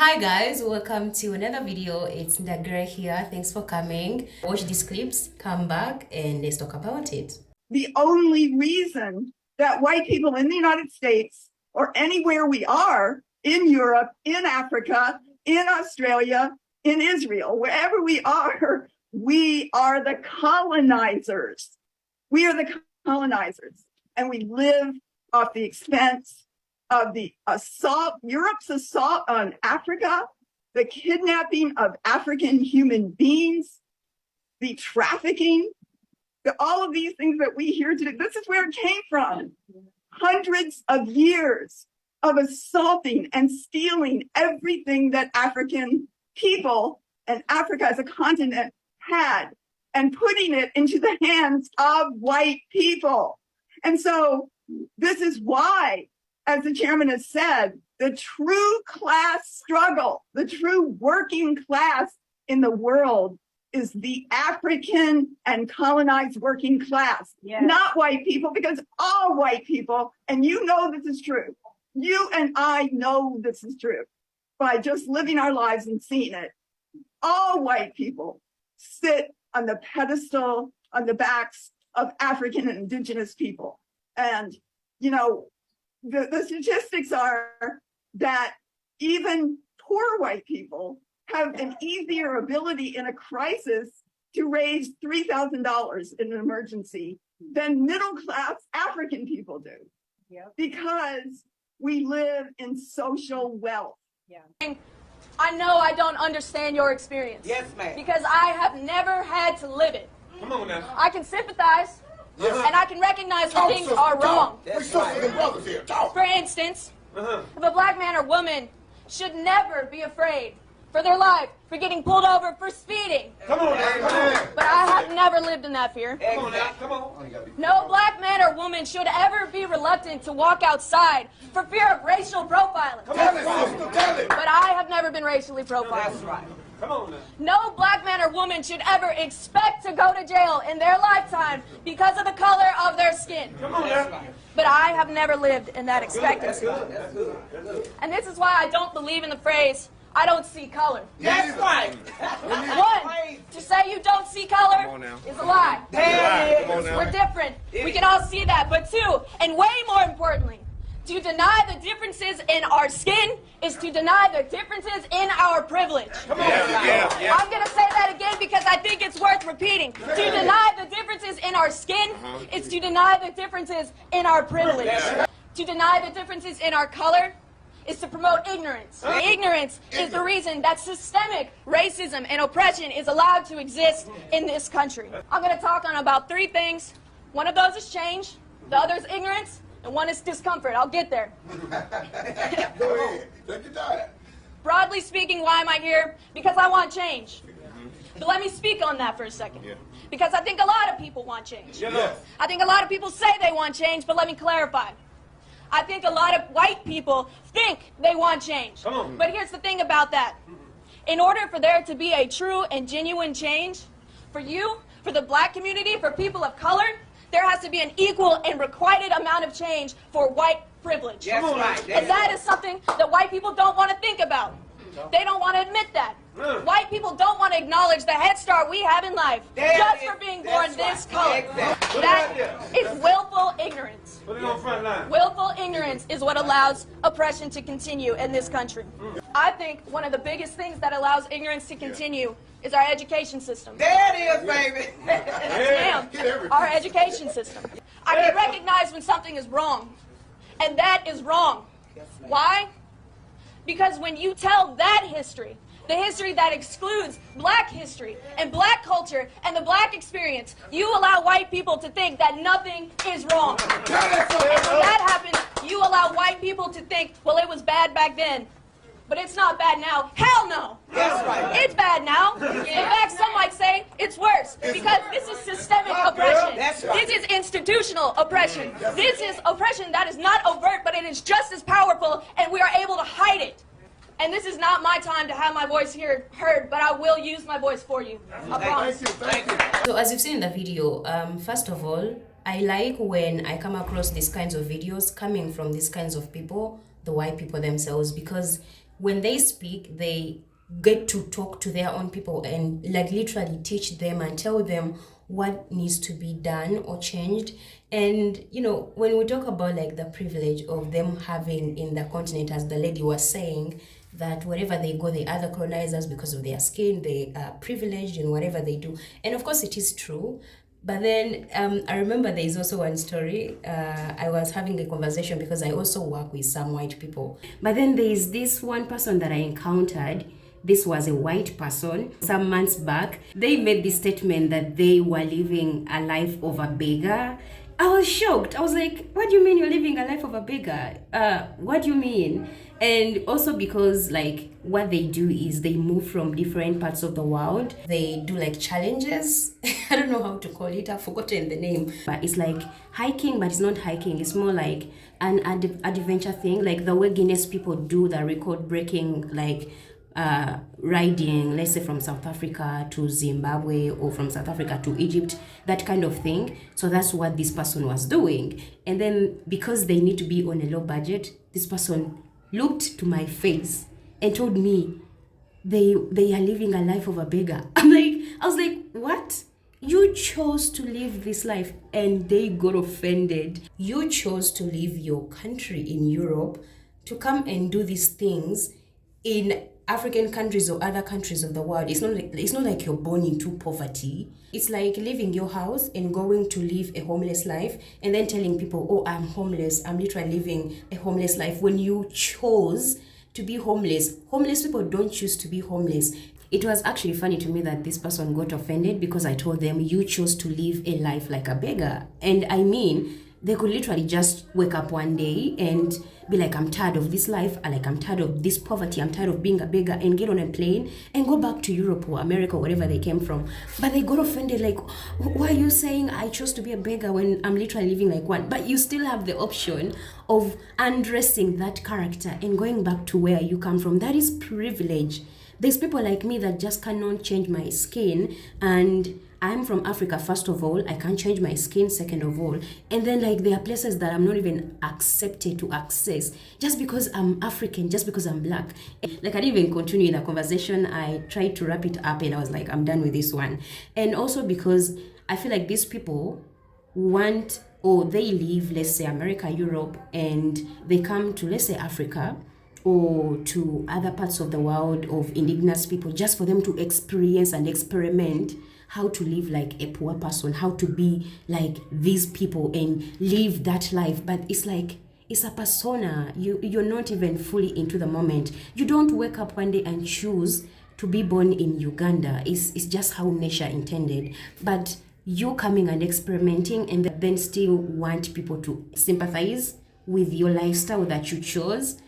Hi guys, welcome to another video. It's Ndagire here. Thanks for coming. Watch these clips, come back, and let's talk about it. The only reason that white people in the United States or anywhere we are, in Europe, in Africa, in Australia, in Israel, wherever we are the colonizers. We are the colonizers, and we live off the expense of the assault, Europe's assault on Africa, the kidnapping of African human beings, the trafficking, all of these things that we hear today. This is where it came from. Hundreds of years of assaulting and stealing everything that African people and Africa as a continent had and putting it into the hands of white people. And so this is why, as the chairman has said, the true class struggle, the true working class in the world is the African and colonized working class, not white people, because all white people, and you know this is true, you and I know this is true by just living our lives and seeing it. All white people sit on the pedestal on the backs of African and indigenous people. And, you know, the statistics are that even poor white people have an easier ability in a crisis to raise $3,000 in an emergency than middle-class African people do, because we live in social wealth. I know I don't understand your experience. Yes, ma'am. Because I have never had to live it. Come on now. I can sympathize, and I can recognize when things are wrong. That's right. For instance, if a black man or woman should never be afraid for their life, for getting pulled over for speeding. Come on now. Come on. But I have never lived in that fear. Come on now. Come on. No black man or woman should ever be reluctant to walk outside for fear of racial profiling. Tell it. But I have never been racially profiled. That's right. Come on now. No black man or woman should ever expect to go to jail in their lifetime because of the color of their skin. Come on now. But I have never lived in that expectancy. That's good. And this is why I don't believe in the phrase, I don't see color. That's right. One, to say you don't see color is a lie. We're different. We can all see that. But two, and way more importantly, to deny the differences in our skin is to deny the differences in our privilege. Come on. I'm going to say that again because I think it's worth repeating. To deny the differences in our skin is to deny the differences in our privilege. To deny the differences in our color is to promote ignorance. Ignorance is the reason that systemic racism and oppression is allowed to exist in this country. I'm going to talk on about three things. One of those is change, the other is ignorance, and one is discomfort. I'll get there. Go ahead. Take your time. Broadly speaking, why am I here? Because I want change. But let me speak on that for a second. Because I think a lot of people want change. I think a lot of people say they want change, but let me clarify. I think a lot of white people think they want change. But here's the thing about that. In order for there to be a true and genuine change, for you, for the black community, for people of color, there has to be an equal and requited amount of change for white privilege. That's right. And that is something that white people don't want to think about. They don't want to admit that. White people don't want to acknowledge the head start we have in life just for being born this color. That is willful ignorance. Put it on front line. Willful ignorance is what allows oppression to continue in this country. I think one of the biggest things that allows ignorance to continue is our education system. There it is, baby. Yes, ma'am. Our education system. I can recognize when something is wrong, and that is wrong. Why? Because when you tell that history, the history that excludes black history and black culture and the black experience, you allow white people to think that nothing is wrong. And when that happens, you allow white people to think, well, it was bad back then, but it's not bad now. Hell no. That's right. It's bad now. In fact, some might say it's worse because this is systemic oppression. That's right. This is institutional oppression. This is oppression that is not overt, but it is just as powerful, and we are able to hide it. And this is not my time to have my voice heard, but I will use my voice for you. I promise. Thank you. So as you've seen in the video, first of all, I like when I come across these kinds of videos coming from these kinds of people, the white people themselves, because when they speak, they get to talk to their own people and like literally teach them and tell them what needs to be done or changed. And you know, when we talk about like the privilege of them having in the continent, as the lady was saying, that wherever they go, they are the colonizers because of their skin, they are privileged in whatever they do. And of course it is true. But then I remember there is also one story. I was having a conversation because I also work with some white people. But then there is this one person that I encountered. This was a white person. Some months back, they made this statement that they were living a life of a beggar. I was shocked. I was like, what do you mean you're living a life of a beggar? What do you mean? And also because like what they do is they move from different parts of the world. They do like challenges. I don't know how to call it. I've forgotten the name. But it's like hiking, but it's not hiking. It's more like an adventure thing. Like the way Guinness people do the record breaking like riding, let's say from South Africa to Zimbabwe or from South Africa to Egypt, that kind of thing. So that's what this person was doing. And then because they need to be on a low budget, this person looked to my face and told me they are living a life of a beggar. I was like, what? You chose to live this life, and they got offended. You chose to leave your country in Europe to come and do these things in African countries or other countries of the world. It's not like you're born into poverty. It's like leaving your house and going to live a homeless life and then telling people, oh, I'm homeless. I'm literally living a homeless life. When you chose to be homeless, homeless people don't choose to be homeless. It was actually funny to me that this person got offended because I told them you chose to live a life like a beggar. And I mean, they could literally just wake up one day and be like, I'm tired of this life, I'm tired of this poverty, I'm tired of being a beggar, and get on a plane and go back to Europe or America or wherever they came from. But they got offended, like, why are you saying I chose to be a beggar when I'm literally living like one? But you still have the option of undressing that character and going back to where you come from. That is privilege. There's people like me that just cannot change my skin, and I'm from Africa, first of all. I can't change my skin, second of all. And then like there are places that I'm not even accepted to access just because I'm African, just because I'm black. Like I didn't even continue in the conversation. I tried to wrap it up and I was like, I'm done with this one. And also because I feel like these people want, or they leave, let's say America, Europe, and they come to, let's say Africa, or to other parts of the world of indigenous people, just for them to experience and experiment how to live like a poor person, how to be like these people and live that life. But it's like, it's a persona. You're not even fully into the moment. You don't wake up one day and choose to be born in Uganda. It's just how nature intended. But you coming and experimenting and then still want people to sympathize with your lifestyle that you chose.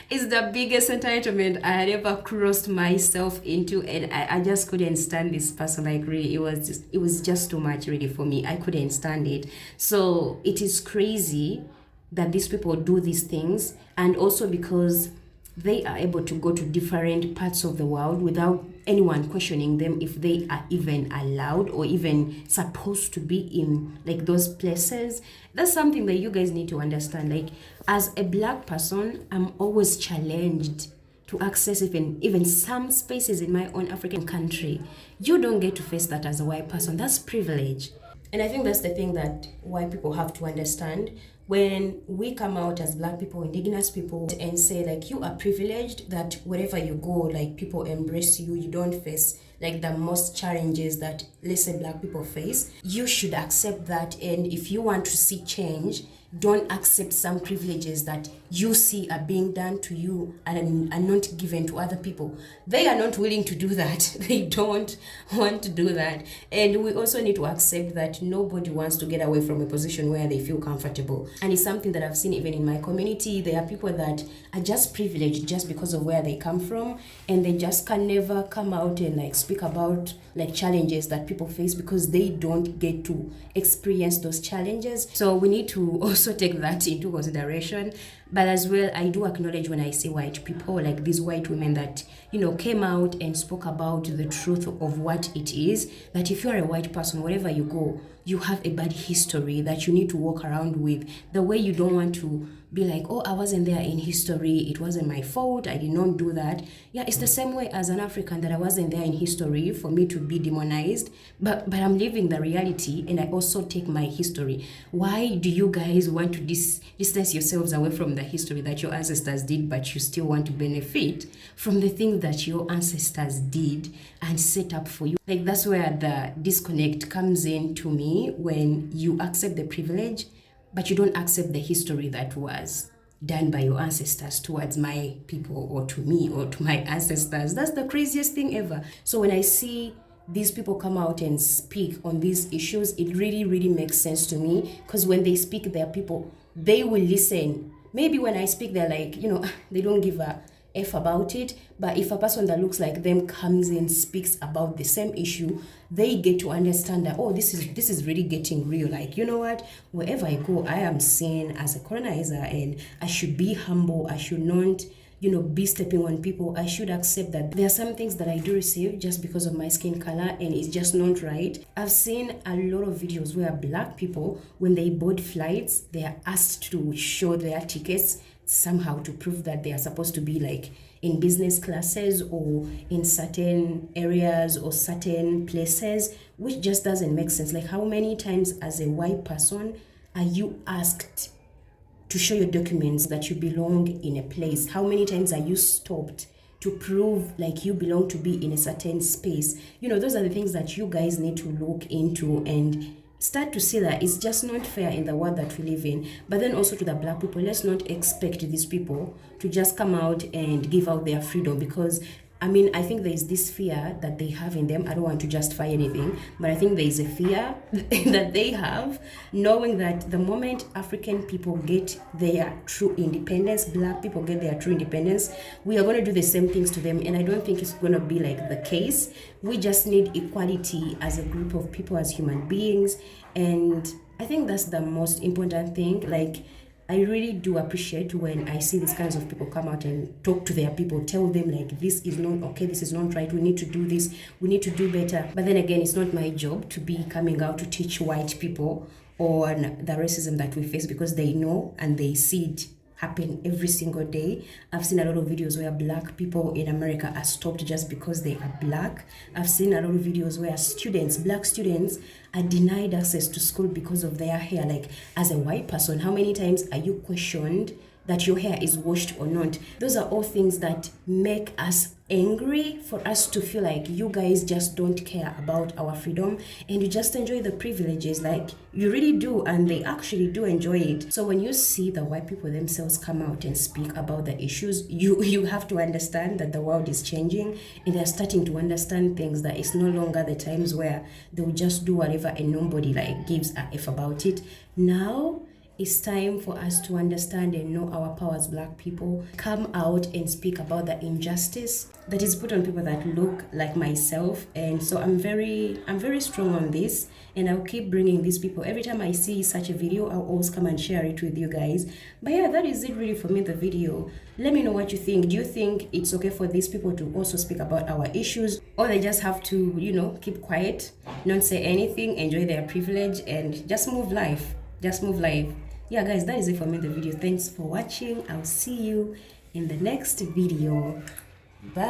It's the biggest entitlement I had ever crossed myself into, and I just couldn't stand this person. Like really, it was just too much really for me. I couldn't stand it. So it is crazy that these people do these things, and also because they are able to go to different parts of the world without anyone questioning them if they are even allowed or even supposed to be in like those places. That's something that you guys need to understand. Like as a black person, I'm always challenged to access even some spaces in my own African country. You don't get to face that as a white person. That's privilege. And I think that's the thing that white people have to understand. When we come out as black people, indigenous people, and say like you are privileged, that wherever you go, like people embrace you, you don't face like the most challenges that, let's say, black people face, you should accept that. And if you want to see change, don't accept some privileges that you see are being done to you and are not given to other people. They are not willing to do that. They don't want to do that. And we also need to accept that nobody wants to get away from a position where they feel comfortable. And it's something that I've seen even in my community. There are people that are just privileged just because of where they come from, and they just can never come out and like speak about like challenges that people face because they don't get to experience those challenges. So we need to also take that into consideration. But as well, I do acknowledge when I say white people, like these white women that, you know, came out and spoke about the truth of what it is, that if you're a white person, wherever you go, you have a bad history that you need to walk around with. The way you don't want to be like, oh, I wasn't there in history, it wasn't my fault, I did not do that. Yeah, it's the same way as an African that I wasn't there in history for me to be demonized, but I'm living the reality, and I also take my history. Why do you guys want to distance yourselves away from the history that your ancestors did, but you still want to benefit from the things that your ancestors did and set up for you? Like, that's where the disconnect comes in to me, when you accept the privilege but you don't accept the history that was done by your ancestors towards my people, or to me, or to my ancestors. That's the craziest thing ever. So when I see these people come out and speak on these issues, it really, really makes sense to me, because when they speak, their people, they will listen. Maybe when I speak, they're like, they don't give a F about it, but if a person that looks like them comes in, speaks about the same issue, they get to understand that, oh, this is really getting real. Like, you know what, wherever I go, I am seen as a colonizer, and I should be humble. I should not be stepping on people. I should accept that there are some things that I do receive just because of my skin color, and it's just not right. I've seen a lot of videos where Black people, when they board flights, they are asked to show their tickets somehow to prove that they are supposed to be like in business classes or in certain areas or certain places, which just doesn't make sense. Like, how many times as a white person are you asked to show your documents that you belong in a place? How many times are you stopped to prove like you belong to be in a certain space? Those are the things that you guys need to look into and start to see that it's just not fair in the world that we live in. But then also to the Black people, let's not expect these people to just come out and give out their freedom, because I think there is this fear that they have in them. I don't want to justify anything, but I think there is a fear that they have, knowing that the moment African people get their true independence, Black people get their true independence, we are going to do the same things to them. And I don't think it's going to be like the case. We just need equality as a group of people, as human beings. And I think that's the most important thing. Like, I really do appreciate when I see these kinds of people come out and talk to their people, tell them like, this is not okay, this is not right, we need to do this, we need to do better. But then again, it's not my job to be coming out to teach white people on the racism that we face, because they know and they see it happen every single day. I've seen a lot of videos where Black people in America are stopped just because they are Black. I've seen a lot of videos where Black students are denied access to school because of their hair. Like, as a white person, how many times are you questioned that your hair is washed or not? Those are all things that make us angry, for us to feel like you guys just don't care about our freedom and you just enjoy the privileges. Like, you really do, and they actually do enjoy it. So when you see the white people themselves come out and speak about the issues, you have to understand that the world is changing, and they're starting to understand things, that it's no longer the times where they'll just do whatever and nobody like gives a F about it. Now it's time for us to understand and know our power as Black people. Come out and speak about the injustice that is put on people that look like myself. And so I'm very strong on this, and I'll keep bringing these people. Every time I see such a video, I'll always come and share it with you guys. But yeah, that is it really for me, the video. Let me know what you think. Do you think it's okay for these people to also speak about our issues, or they just have to, keep quiet, not say anything, enjoy their privilege, and just move life? Yeah guys, that is it for me, the video. Thanks for watching. I'll see you in the next video. Bye.